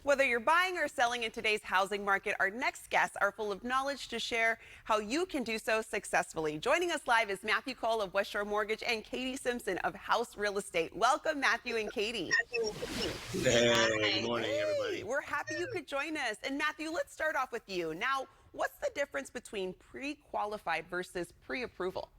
Whether you're buying or selling in today's housing market, our next guests are full of knowledge to share how you can do so successfully. Joining us live is Matthew Cole of West Shore Mortgage and Katie Simpson of House Real Estate. Welcome, Matthew and Katie. Hey, good morning, Hey, everybody. we're happy you could join us. And Matthew, let's start off with you. Now, what's the difference between pre-qualified versus pre-approval?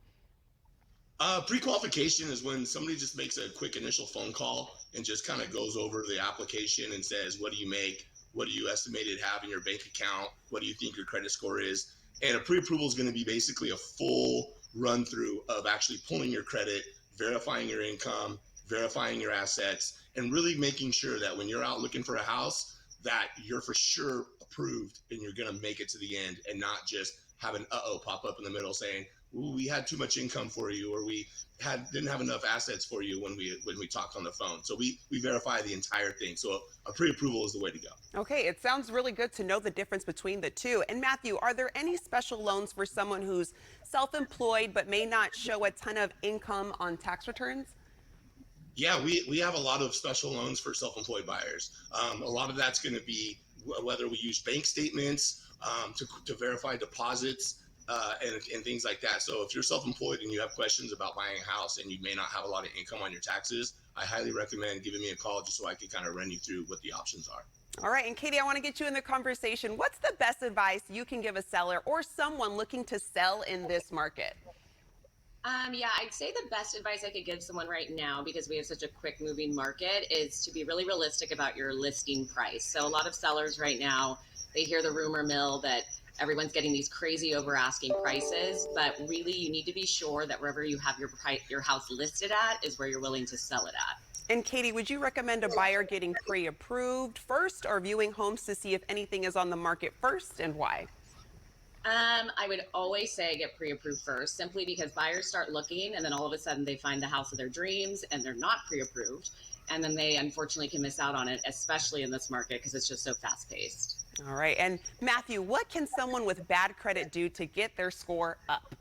Pre-qualification is when somebody just makes a quick initial phone call and just kind of goes over the application and says, what do you make? What do you estimated have in your bank account? What do you think your credit score is? And a pre-approval is going to be basically a full run through of actually pulling your credit, verifying your income, verifying your assets, and really making sure that when you're out looking for a house, that you're for sure approved and you're going to make it to the end and not just have an uh-oh pop up in the middle saying, ooh, we had too much income for you, or we didn't have enough assets for you when we talked on the phone. So we verify the entire thing. So a pre-approval is the way to go. Okay, it sounds really good to know the difference between the two. And Matthew, are there any special loans for someone who's self-employed but may not show a ton of income on tax returns? Yeah, we have a lot of special loans for self-employed buyers. A lot of that's going to be whether we use bank statements to verify deposits and things like that. So if you're self-employed and you have questions about buying a house and you may not have a lot of income on your taxes, I highly recommend giving me a call just so I can kind of run you through what the options are. All right, and Katie, I want to get you in the conversation. What's the best advice you can give a seller or someone looking to sell in this market? Yeah, I'd say the best advice I could give someone right now, because we have such a quick moving market, is to be really realistic about your listing price. So a lot of sellers right now, they hear the rumor mill that everyone's getting these crazy over asking prices, but really you need to be sure that wherever you have your house listed at is where you're willing to sell it at. And Katie, would you recommend a buyer getting pre-approved first or viewing homes to see if anything is on the market first, and why? I would always say get pre-approved first, simply because buyers start looking and then all of a sudden they find the house of their dreams and they're not pre-approved. And then they unfortunately can miss out on it, especially in this market because it's just so fast paced. All right, and Matthew, what can someone with bad credit do to get their score up?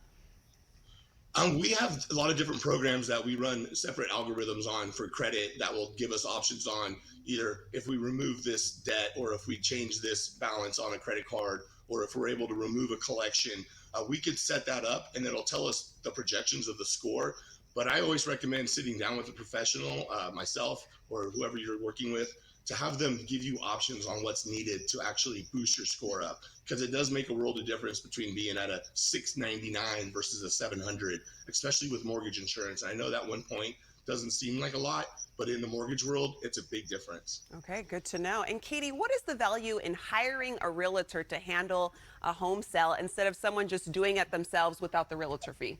We have a lot of different programs that we run separate algorithms on for credit that will give us options on either if we remove this debt or if we change this balance on a credit card or if we're able to remove a collection. We could set that up and it'll tell us the projections of the score. But I always recommend sitting down with a professional, myself or whoever you're working with, to have them give you options on what's needed to actually boost your score up, because it does make a world of difference between being at a 699 versus a 700, especially with mortgage insurance. And I know that 1 point doesn't seem like a lot, but in the mortgage world, it's a big difference. Okay, good to know. And Katie, what is the value in hiring a realtor to handle a home sale instead of someone just doing it themselves without the realtor fee?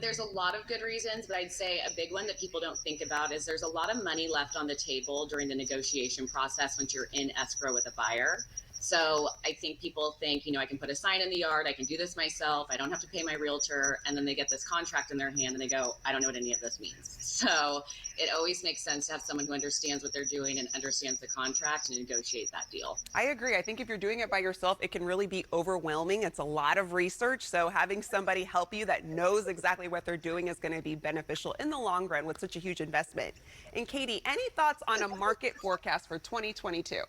There's a lot of good reasons, but I'd say a big one that people don't think about is there's a lot of money left on the table during the negotiation process once you're in escrow with a buyer. So I think people think, I can put a sign in the yard, I can do this myself, I don't have to pay my realtor, and then they get this contract in their hand and they go, I don't know what any of this means. So it always makes sense to have someone who understands what they're doing and understands the contract and negotiate that deal. I agree. I think if you're doing it by yourself, it can really be overwhelming. It's a lot of research. So having somebody help you that knows exactly what they're doing is going to be beneficial in the long run with such a huge investment. And Katie, any thoughts on a market forecast for 2022?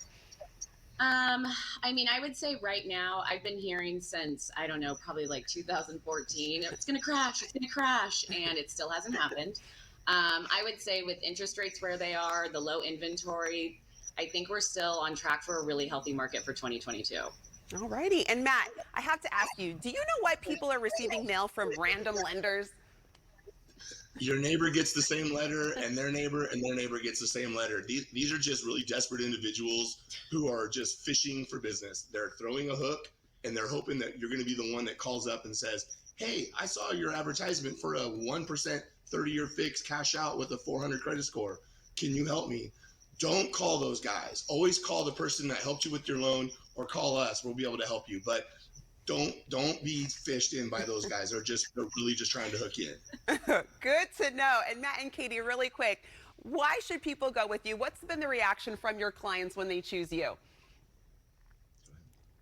I would say right now, I've been hearing since, I don't know, probably like 2014, it's going to crash, and it still hasn't happened. I would say with interest rates where they are, the low inventory, I think we're still on track for a really healthy market for 2022. All righty. And Matt, I have to ask you, do you know why people are receiving mail from random lenders? Your neighbor gets the same letter and their neighbor gets the same letter. These are just really desperate individuals who are just fishing for business. They're throwing a hook and they're hoping that you're going to be the one that calls up and says, hey, I saw your advertisement for a 1% 30-year fix cash out with a 400 credit score. Can you help me? Don't call those guys. Always call the person that helped you with your loan or call us. We'll be able to help you. But don't be fished in by those guys. They're really just trying to hook you in. Good to know. And Matt and Katie, really quick, why should people go with you? What's been the reaction from your clients when they choose you?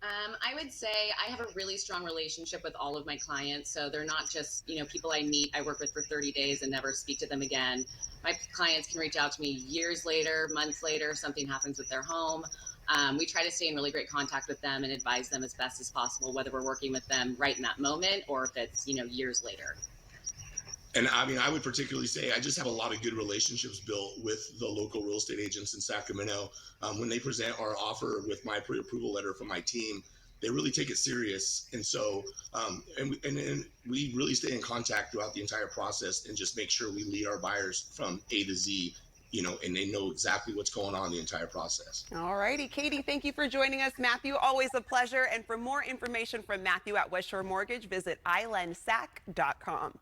I would say I have a really strong relationship with all of my clients. So they're not just, people I meet, I work with for 30 days and never speak to them again. My clients can reach out to me years later, months later, something happens with their home. We try to stay in really great contact with them and advise them as best as possible, whether we're working with them right in that moment or if it's, years later. And I mean, I would particularly say I just have a lot of good relationships built with the local real estate agents in Sacramento. When they present our offer with my pre-approval letter from my team, they really take it serious. And so, and we really stay in contact throughout the entire process and just make sure we lead our buyers from A to Z, and they know exactly what's going on the entire process. All righty, Katie, thank you for joining us. Matthew, always a pleasure. And for more information from Matthew at West Shore Mortgage, visit islandsac.com.